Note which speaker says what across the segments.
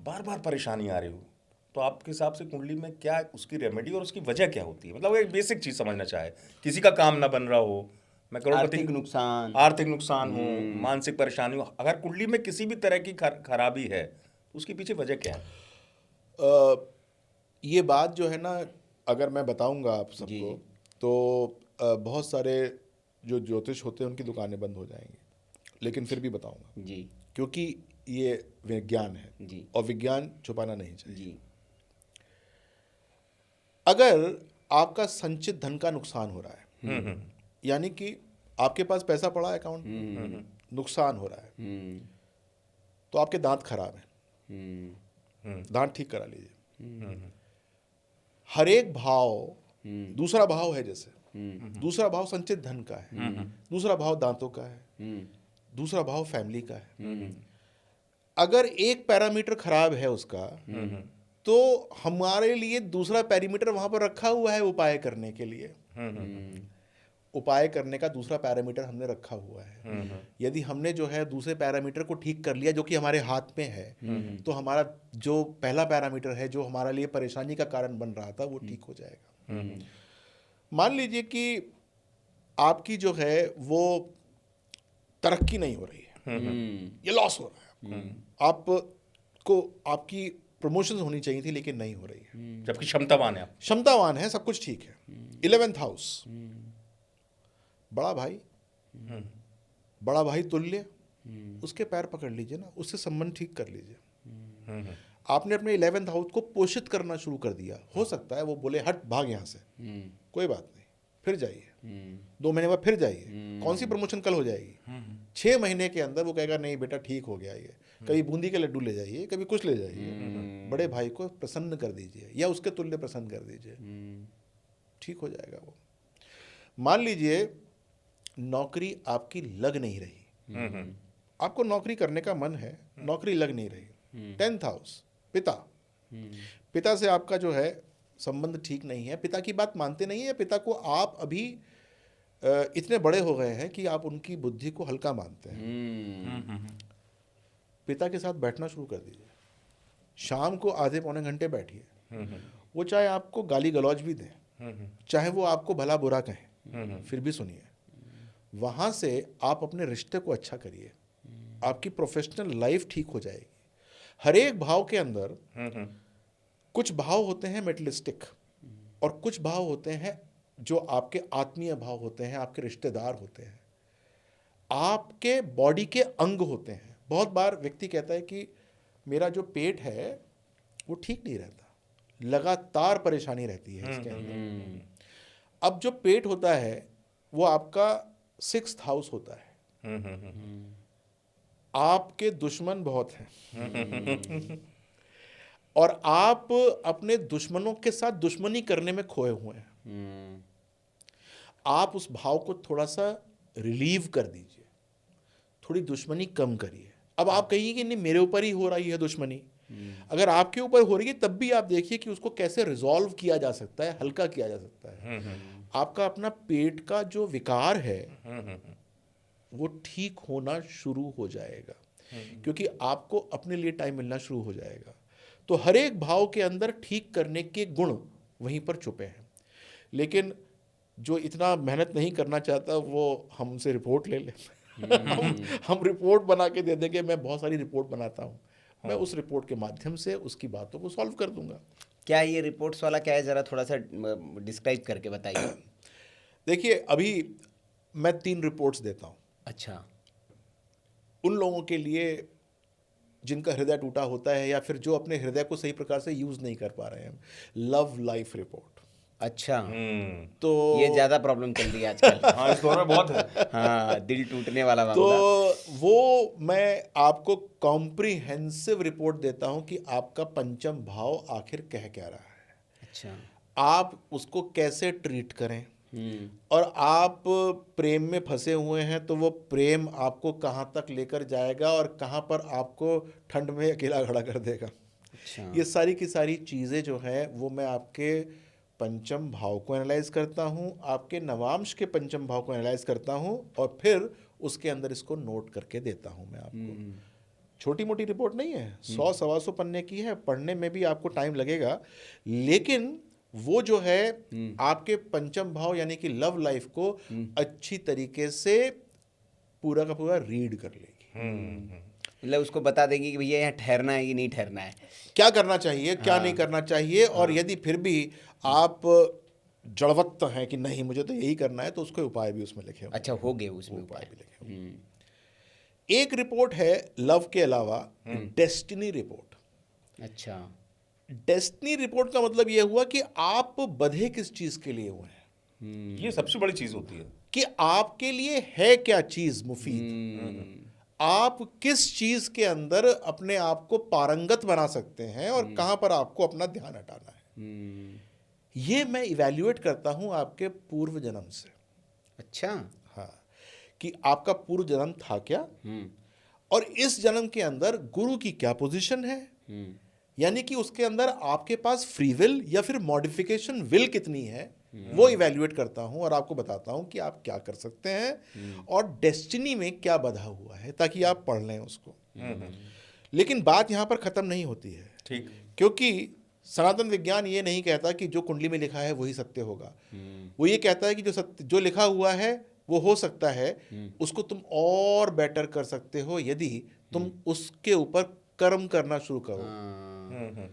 Speaker 1: बार बार परेशानी आ रही हो, तो आपके हिसाब से कुंडली में क्या उसकी रेमेडी और उसकी वजह क्या होती है? मतलब वो एक बेसिक चीज समझना चाहे, किसी का काम ना बन रहा हो, मैं करोड़पति, आर्थिक नुकसान हो, मानसिक परेशानी हो, अगर कुंडली में किसी भी तरह की खराबी है तो उसके पीछे वजह क्या है?
Speaker 2: ये बात जो है ना, अगर मैं बताऊंगा आप सबको तो बहुत सारे जो ज्योतिष होते हैं उनकी दुकानें बंद हो जाएंगी, लेकिन फिर भी बताऊंगा
Speaker 3: जी
Speaker 2: क्योंकि ये विज्ञान है
Speaker 3: जी
Speaker 2: और विज्ञान छुपाना नहीं चाहिए।
Speaker 3: जी
Speaker 2: अगर आपका संचित धन का नुकसान हो रहा है, यानी कि आपके पास पैसा पड़ा है अकाउंट में, नुकसान हो रहा है, तो आपके दांत खराब हैं, दांत ठीक करा लीजिए। हर एक भाव, दूसरा भाव है, जैसे दूसरा भाव संचित धन का है, दूसरा भाव दांतों का है, दूसरा भाव फैमिली का है। अगर एक पैरामीटर खराब है उसका, तो हमारे लिए दूसरा पैरामीटर वहां पर रखा हुआ है उपाय करने के लिए। उपाय करने का दूसरा पैरामीटर हमने रखा हुआ है। यदि हमने जो है दूसरे पैरामीटर को ठीक कर लिया जो कि हमारे हाथ में है, तो हमारा जो पहला पैरामीटर है जो हमारे लिए परेशानी का कारण बन रहा था वो ठीक हो जाएगा। मान लीजिए कि आपकी जो है वो तरक्की नहीं हो रही है, ये लॉस हो रहा है, आपको आपकी प्रमोशन होनी चाहिए थी लेकिन नहीं हो रही है,
Speaker 1: जबकि क्षमतावान है आप,
Speaker 2: क्षमतावान है, सब कुछ ठीक है। 11th हाउस, बड़ा भाई, बड़ा भाई तुल्य, उसके पैर पकड़ लीजिए ना, उससे संबंध ठीक कर लीजिए। आपने अपने 11th हाउस को पोषित करना शुरू कर दिया, हो सकता है वो बोले हट भाग यहाँ से, कोई बात नहीं, फिर जाइए, 2 महीने बाद फिर जाइए, कौन सी प्रमोशन कल हो जाएगी? 6 महीने के अंदर वो कहेगा नहीं बेटा ठीक हो गया ये, कभी बूंदी के लड्डू ले जाइए, कभी कुछ ले जाइए, बड़े भाई को प्रसन्न कर दीजिए या उसके तुल्य प्रसन्न कर दीजिए, ठीक हो जाएगा वो। मान लीजिए नौकरी आपकी लग नहीं रही, आपको नौकरी करने का मन है, नौकरी लग नहीं रही। 10th हाउस, पिता, पिता से आपका जो है संबंध ठीक नहीं है, पिता की बात मानते नहीं है, पिता को आप अभी इतने बड़े हो गए हैं कि आप उनकी बुद्धि को हल्का मानते हैं। पिता के साथ बैठना शुरू कर दीजिए, शाम को आधे पौने घंटे बैठिए, वो चाहे आपको गाली गलौज भी दें, चाहे वो आपको भला बुरा कहें, फिर भी सुनिए। वहाँ से आप अपने रिश्ते को अच्छा करिए, आपकी प्रोफेशनल लाइफ ठीक हो जाएगी। हर एक भाव के अंदर कुछ भाव होते हैं मेटलिस्टिक और कुछ भाव होते हैं जो आपके आत्मीय भाव होते हैं, आपके रिश्तेदार होते हैं, आपके बॉडी के अंग होते हैं। बहुत बार व्यक्ति कहता है कि मेरा जो पेट है वो ठीक नहीं रहता, लगातार परेशानी रहती है इसके अंदर। अब जो पेट होता है वो आपका 6th हाउस होता है। आपके दुश्मन बहुत हैं और आप अपने दुश्मनों के साथ दुश्मनी करने में खोए हुए हैं। आप उस भाव को थोड़ा सा रिलीव कर दीजिए, थोड़ी दुश्मनी कम करिए। अब आप कहिए कि नहीं मेरे ऊपर ही हो रही है दुश्मनी, अगर आपके ऊपर हो रही है तब भी आप देखिए कि उसको कैसे रिजॉल्व किया जा सकता है, हल्का किया जा सकता है। आपका अपना पेट का जो विकार है वो ठीक होना शुरू हो जाएगा, क्योंकि आपको अपने लिए टाइम मिलना शुरू हो जाएगा। तो हर एक भाव के अंदर ठीक करने के गुण वहीं पर छुपे हैं, लेकिन जो इतना मेहनत नहीं करना चाहता वो हमसे रिपोर्ट ले ले। हम रिपोर्ट बना के दे देंगे, मैं बहुत सारी रिपोर्ट बनाता हूँ, मैं उस रिपोर्ट के माध्यम से उसकी बातों को सॉल्व कर दूंगा।
Speaker 3: क्या ये रिपोर्ट्स वाला क्या है, ज़रा थोड़ा सा डिस्क्राइब करके बताइए।
Speaker 2: देखिए अभी मैं 3 रिपोर्ट्स देता हूँ।
Speaker 3: अच्छा,
Speaker 2: उन लोगों के लिए जिनका हृदय टूटा होता है या फिर जो अपने हृदय को सही प्रकार से यूज़ नहीं कर पा रहे हैं, लव लाइफ रिपोर्ट।
Speaker 3: अच्छा,
Speaker 2: तो
Speaker 3: ये ज़्यादा प्रॉब्लम चल रही है आजकल।
Speaker 1: हाँ इस दौर में बहुत है।
Speaker 3: हाँ, दिल टूटने वाला
Speaker 2: तो
Speaker 3: मामला।
Speaker 2: वो मैं आपको कॉम्प्रिहेंसिव रिपोर्ट देता हूं कि आपका पंचम भाव आखिर कह क्या रहा है,
Speaker 3: अच्छा,
Speaker 2: आप उसको कैसे ट्रीट करें, और आप प्रेम में फंसे हुए हैं तो वो प्रेम आपको कहाँ तक लेकर जाएगा और कहाँ पर आपको ठंड में अकेला खड़ा कर देगा।
Speaker 3: अच्छा,
Speaker 2: ये सारी की सारी चीज़ें जो हैं वो मैं आपके पंचम भाव को एनालाइज करता हूँ, आपके नवांश के पंचम भाव को एनालाइज करता हूँ और फिर उसके अंदर इसको नोट करके देता हूँ मैं आपको। छोटी मोटी रिपोर्ट नहीं है, 100-125 पन्ने की है, पढ़ने में भी आपको टाइम लगेगा, लेकिन वो जो है आपके पंचम भाव यानी कि लव लाइफ को अच्छी तरीके से पूरा का पूरा रीड कर लेगी।
Speaker 3: मतलब उसको बता देगी कि भैया यहाँ ठहरना है कि नहीं ठहरना है,
Speaker 2: क्या करना चाहिए, क्या नहीं करना चाहिए, और यदि फिर भी आप जड़वत्त हैं कि नहीं मुझे तो यही करना है, तो उसके उपाय भी उसमें लिखे होंगे।
Speaker 3: अच्छा हो गए उसमें
Speaker 2: उपाय
Speaker 3: उपाय।
Speaker 2: भी लिखे होंगे। एक रिपोर्ट है लव के अलावा, डेस्टिनी रिपोर्ट।
Speaker 3: अच्छा।
Speaker 2: डेस्टिनी रिपोर्ट का मतलब यह हुआ कि आप बधे किस चीज के लिए हुए हैं,
Speaker 1: ये सबसे बड़ी चीज होती है
Speaker 2: कि आपके लिए है क्या चीज मुफीद, आप किस चीज के अंदर अपने आप को पारंगत बना सकते हैं और कहां पर आपको अपना ध्यान हटाना है। ये मैं इवैल्यूएट करता हूं आपके पूर्व जन्म से।
Speaker 3: अच्छा।
Speaker 2: हाँ, कि आपका पूर्व जन्म था क्या, और इस जन्म के अंदर गुरु की क्या पोजीशन है, यानी कि उसके अंदर आपके पास फ्री विल या फिर मॉडिफिकेशन विल कितनी है, वो इवैल्यूएट करता हूं और आपको बताता हूं कि आप क्या कर सकते हैं और डेस्टिनी में क्या बधा हुआ है, ताकि आप पढ़ लें उसको। लेकिन बात यहां पर खत्म नहीं होती है,
Speaker 1: ठीक।
Speaker 2: क्योंकि सनातन विज्ञान ये नहीं कहता कि जो कुंडली में लिखा है वही सत्य होगा। वो ये कहता है कि जो लिखा हुआ है वो हो सकता है, उसको तुम और बेटर कर सकते हो यदि तुम उसके ऊपर कर्म करना शुरू करो।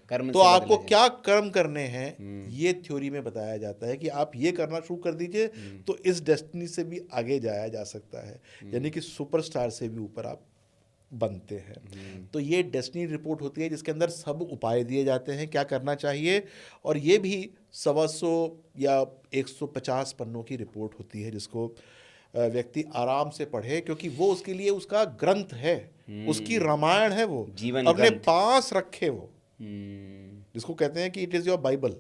Speaker 3: कर्म
Speaker 2: तो
Speaker 3: से
Speaker 2: आपको
Speaker 3: बदला
Speaker 2: क्या कर्म करने हैं ये थ्योरी में बताया जाता है कि आप ये करना शुरू कर दीजिए तो इस डेस्टिनी से भी आगे जाया जा सकता है, यानी कि सुपरस्टार से भी ऊपर आप बनते हैं। तो ये डेस्टिनी रिपोर्ट होती है जिसके अंदर सब उपाय दिए जाते हैं क्या करना चाहिए, और ये भी 125 या 150 पन्नों की रिपोर्ट होती है जिसको व्यक्ति आराम से पढ़े, क्योंकि वो उसके लिए उसका ग्रंथ है, उसकी रामायण है, वो
Speaker 3: जीवन
Speaker 2: अपने
Speaker 3: ग्रंथ।
Speaker 2: पास रखे, वो जिसको कहते हैं कि इट इज़ योर बाइबल,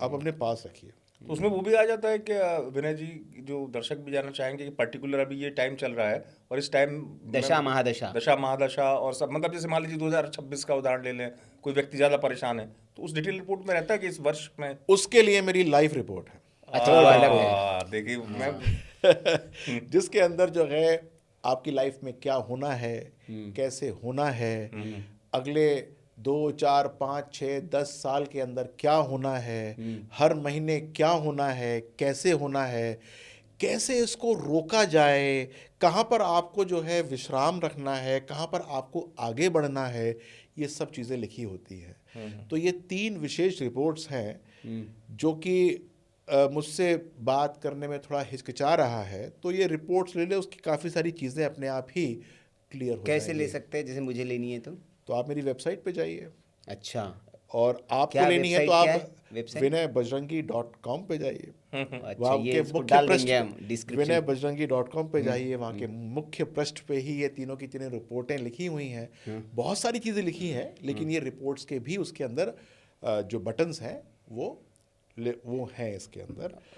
Speaker 2: आप अपने पास रखिए।
Speaker 1: तो उसमें वो भी आ जाता है कि विनय जी, जो दर्शक भी जानना चाहेंगे कि पर्टिकुलर अभी ये टाइम चल रहा है और इस टाइम
Speaker 3: दशा महादशा।
Speaker 1: दशा महादशा और सब, मतलब जैसे मान लीजिए 2026 का उदाहरण ले लें, कोई व्यक्ति ज़्यादा परेशान है तो उस डिटेल रिपोर्ट में रहता है कि इस वर्ष में।
Speaker 2: उसके लिए मेरी लाइफ रिपोर्ट है।
Speaker 3: अच्छा वो अलग है।
Speaker 1: देखिए मैं
Speaker 2: जिसके अंदर जो है आपकी लाइफ में क्या होना है, कैसे होना है, अगले 2, 4, 5, 6, 10 साल के अंदर क्या होना है, हर महीने क्या होना है, कैसे होना है, कैसे इसको रोका जाए, कहाँ पर आपको जो है विश्राम रखना है, कहाँ पर आपको आगे बढ़ना है, ये सब चीज़ें लिखी होती हैं। तो ये 3 विशेष रिपोर्ट्स हैं जो कि मुझसे बात करने में थोड़ा हिचकिचा रहा है, तो ये रिपोर्ट्स ले ले, उसकी काफ़ी सारी चीज़ें अपने आप ही क्लियर हो
Speaker 3: कैसे
Speaker 2: जाएंगी।
Speaker 3: ले सकते हैं, जैसे मुझे लेनी है
Speaker 2: तो आप मेरी वेबसाइट पे जाइए,
Speaker 3: अच्छा।
Speaker 2: और आपको
Speaker 3: क्या
Speaker 2: लेनी है तो
Speaker 3: वेबसाइट, क्या
Speaker 2: आप
Speaker 3: है वेबसाइट?
Speaker 2: विनयबजरंगी.com पे जाइए।
Speaker 3: अच्छा
Speaker 2: वहाँ
Speaker 3: ये
Speaker 2: के
Speaker 3: इसको
Speaker 2: मुख्य
Speaker 3: डाल
Speaker 2: पृष्ठ
Speaker 3: देंगे हम
Speaker 2: पे
Speaker 3: डिस्क्रिप्शन।
Speaker 2: विनयबजरंगी.com पे जाइए, वहाँ के मुख्य पृष्ठ पे ही ये तीनों की तीनों रिपोर्टें लिखी हुई हैं। बहुत सारी चीज़ें लिखी हैं, लेकिन ये रिपोर्ट्स के भी उसके अंदर जो बटन्स हैं वो हैं इसके अंदर।